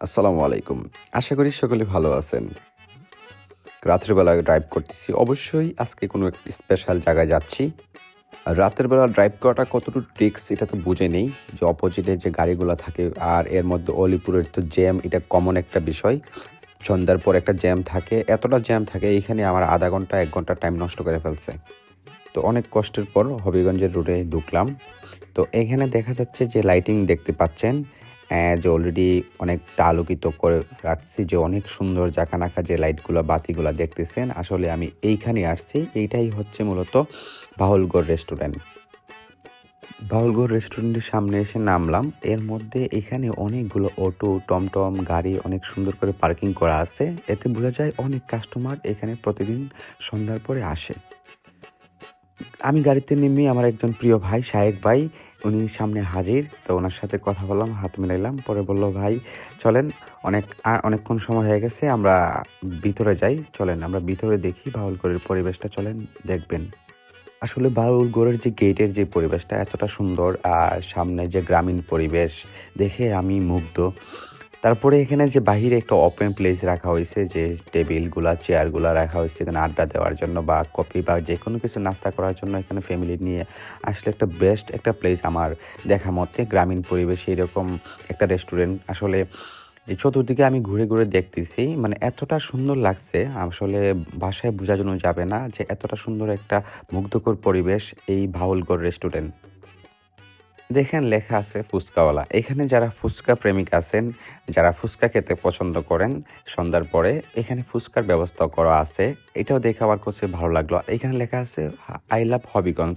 আসসালামু আলাইকুম। আশা করি সকলে ভালো আছেন। রাতের বেলা ড্রাইভ করতেছি। অবশ্যই আজকে কোনো এক স্পেশাল জায়গায় যাচ্ছি। আর রাতের বেলা ড্রাইভ করাটা কতটুকু রিস্ক এটা তো বুঝে নেই। যে অপোজিটে যে গাড়িগুলা থাকে আর এর মধ্যে অলিপুরের তো জ্যাম এটা কমন একটা বিষয়। সন্ধ্যার পর একটা জ্যাম থাকে। এতটা জ্যাম থাকে এইখানে আমার ০.৫ ঘন্টা ১ ঘন্টা টাইম নষ্ট করে ফেলছে। তো অনেক কষ্টের পর হবিগঞ্জের রুটে ঢুকলাম। তো এখানে দেখা যাচ্ছে যে লাইটিং দেখতে পাচ্ছেন যে অলরেডি অনেকটা আলোকিত করে রাখছি যে অনেক সুন্দর জাঁকানাকা যে লাইটগুলা বাতিগুলা দেখতেছেন আসলে আমি এইখানে আসছি। এইটাই হচ্ছে মূলত বাহুলগড় রেস্টুরেন্ট। বাহুলগড় রেস্টুরেন্টের সামনে এসে নামলাম। এর মধ্যে এখানে অনেকগুলো অটো, টমটম গাড়ি অনেক সুন্দর করে পার্কিং করা আছে। এতে বোঝা যায় অনেক কাস্টমার এখানে প্রতিদিন সন্ধ্যার পরে আসে। আমি গাড়িতে নেমে আমার একজন প্রিয় ভাই শায়েক ভাই উনি সামনে হাজির। তো ওনার সাথে কথা বললাম, হাত মিলাইলাম। পরে বলল, "ভাই চলেন অনেকক্ষণ সময় হয়ে গেছে। আমরা ভিতরে যাই। চলেন আমরা ভিতরে দেখি বাউলগড়ের পরিবেশটা চলেন দেখবেন।" আসলে বাউলগড়ের যে গেটের যে পরিবেশটা এতটা সুন্দর আর সামনে যে গ্রামীণ পরিবেশ দেখে আমি মুগ্ধ। তারপরে এখানে যে বাহিরে একটা ওপেন প্লেস রাখা হয়েছে যে টেবিলগুলা চেয়ারগুলা রাখা হয়েছে এখানে আড্ডা দেওয়ার জন্য বা কফি বা যে কোনো কিছু নাস্তা করার জন্য এখানে ফ্যামিলি নিয়ে আসলে একটা বেস্ট একটা প্লেস আমার দেখা মতে গ্রামীণ পরিবেশে এরকম একটা রেস্টুরেন্ট আসলে যে চতুর্দিকে আমি ঘুরে ঘুরে দেখতেছি মানে এতটা সুন্দর লাগছে আসলে ভাষায় বোঝানো যাবে না যে এতটা সুন্দর একটা মুগ্ধকর পরিবেশ এই বাউলগড় রেস্টুরেন্ট। দেখেন লেখা আছে ফুচকাওয়ালা। এখানে যারা ফুচকা প্রেমিক আছেন, যারা ফুচকা খেতে পছন্দ করেন সন্ধ্যার পরে এখানে ফুচকার ব্যবস্থাও করা আছে। এটাও দেখে আমার কাছে ভালো লাগলো। এখানে লেখা আছে I love Habiganj.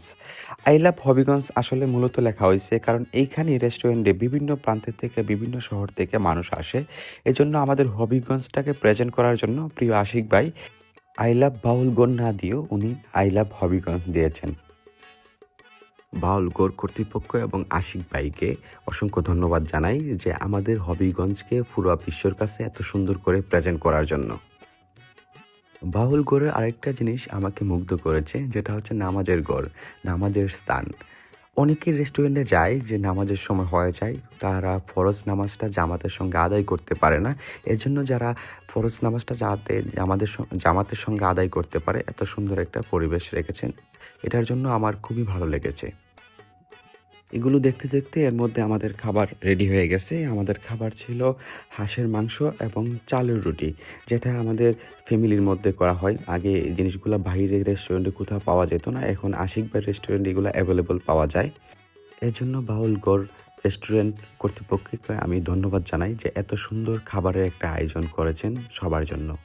I love Habiganj আসলে মূলত লেখা হইছে কারণ এইখানে রেস্টুরেন্টে বিভিন্ন প্রান্তের থেকে বিভিন্ন শহর থেকে মানুষ আসে। এজন্য আমাদের হবিগঞ্জটাকে প্রেজেন্ট করার জন্য প্রিয় আশিক ভাই আই লাভ বাউলগড় না দিয়েও উনি আই লাভ হবিগঞ্জ দিয়েছেন। বাউলগড় কর্তৃপক্ষ এবং আশিক ভাইকে অসংখ্য ধন্যবাদ জানাই যে আমাদের হবিগঞ্জকে পুরো বিশ্বর কাছে এত সুন্দর করে প্রেজেন্ট করার জন্য। বাউলগড়ের আরেকটা জিনিস আমাকে মুগ্ধ করেছে যেটা হচ্ছে নামাজের ঘর, নামাজের স্থান। অনেকেই রেস্টুরেন্টে যায় যে নামাজের সময় হয়ে যায় তারা ফরজ নামাজটা জামাতের সঙ্গে আদায় করতে পারে না। এজন্য যারা ফরজ নামাজটা জামাতের সঙ্গে আদায় করতে পারে এত সুন্দর একটা পরিবেশ রেখেছেন। এটার জন্য আমার খুবই ভালো লেগেছে। এগুলো দেখতে দেখতে এর মধ্যে আমাদের খাবার রেডি হয়ে গেছে। আমাদের খাবার ছিল হাঁসের মাংস এবং চালের রুটি, যেটা আমাদের ফ্যামিলির মধ্যে করা হয়। আগে এই জিনিসগুলো বাইরের রেস্টুরেন্টে কোথাও পাওয়া যেত না, এখন আশিক ভাই রেস্টুরেন্টে এগুলো অ্যাভেলেবল পাওয়া যায়। এর জন্য বাউলগড় রেস্টুরেন্ট কর্তৃপক্ষকে আমি ধন্যবাদ জানাই যে এত সুন্দর খাবারের একটা আয়োজন করেছেন সবার জন্য।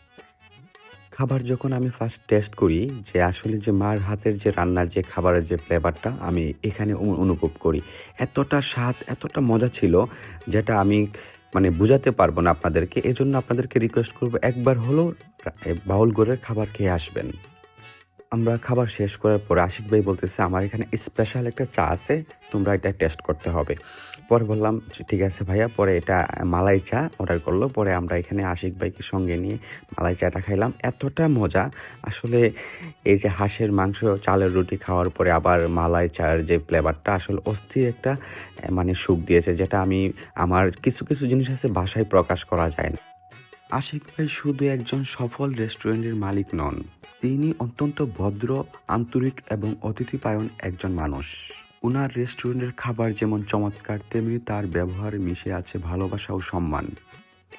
খাবার যখন আমি ফার্স্ট টেস্ট করি যে আসলে যে মার হাতের যে রান্নার যে খাবারের যে ফ্লেভারটা আমি এখানে অনুভব করি। এতটা স্বাদ, এতটা মজা ছিল যেটা আমি মানে বুঝাতে পারবো না আপনাদেরকে। এজন্য আপনাদেরকে রিকোয়েস্ট করব একবার হলেও বাউলগড়ের খাবার খেয়ে আসবেন। আমরা খাবার শেষ করার পরে আশিক ভাই বলতেছে, "আমার এখানে স্পেশাল একটা চা আছে, তোমরা এটা টেস্ট করতে হবে।" পরে বললাম, ঠিক আছে ভাইয়া।" পরে এটা মালাই চা অর্ডার করলো। পরে আমরা এখানে আশিক ভাইকে সঙ্গে নিয়ে মালাই চাটা খাইলাম। এতটা মজা আসলে এই যে হাঁসের মাংস, চালের রুটি খাওয়ার পরে আবার মালাই চায়ের যে ফ্লেভারটা আসলে অস্থির একটা মানে সুখ দিয়েছে যেটা আমি আমার কিছু, কিছু জিনিস আছে ভাষায় প্রকাশ করা যায় না। আশিক ভাই শুধু একজন সফল রেস্টুরেন্টের মালিক নন, তিনি অত্যন্ত ভদ্র, আন্তরিক এবং অতিথিপরায়ণ একজন মানুষ। উনার রেস্টুরেন্টের খাবার যেমন চমৎকার তেমনি তার ব্যবহারে মিশে আছে ভালোবাসা ও সম্মান।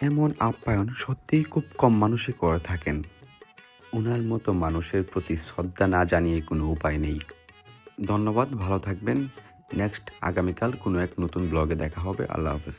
এমন আপ্যায়ন সত্যিই খুব কম মানুষই করে থাকেন। উনার মতো মানুষের প্রতি শ্রদ্ধা না জানিয়ে কোনো উপায় নেই। ধন্যবাদ, ভালো থাকবেন। নেক্সট আগামীকাল কোনো এক নতুন ব্লগে দেখা হবে। আল্লাহ হাফেজ।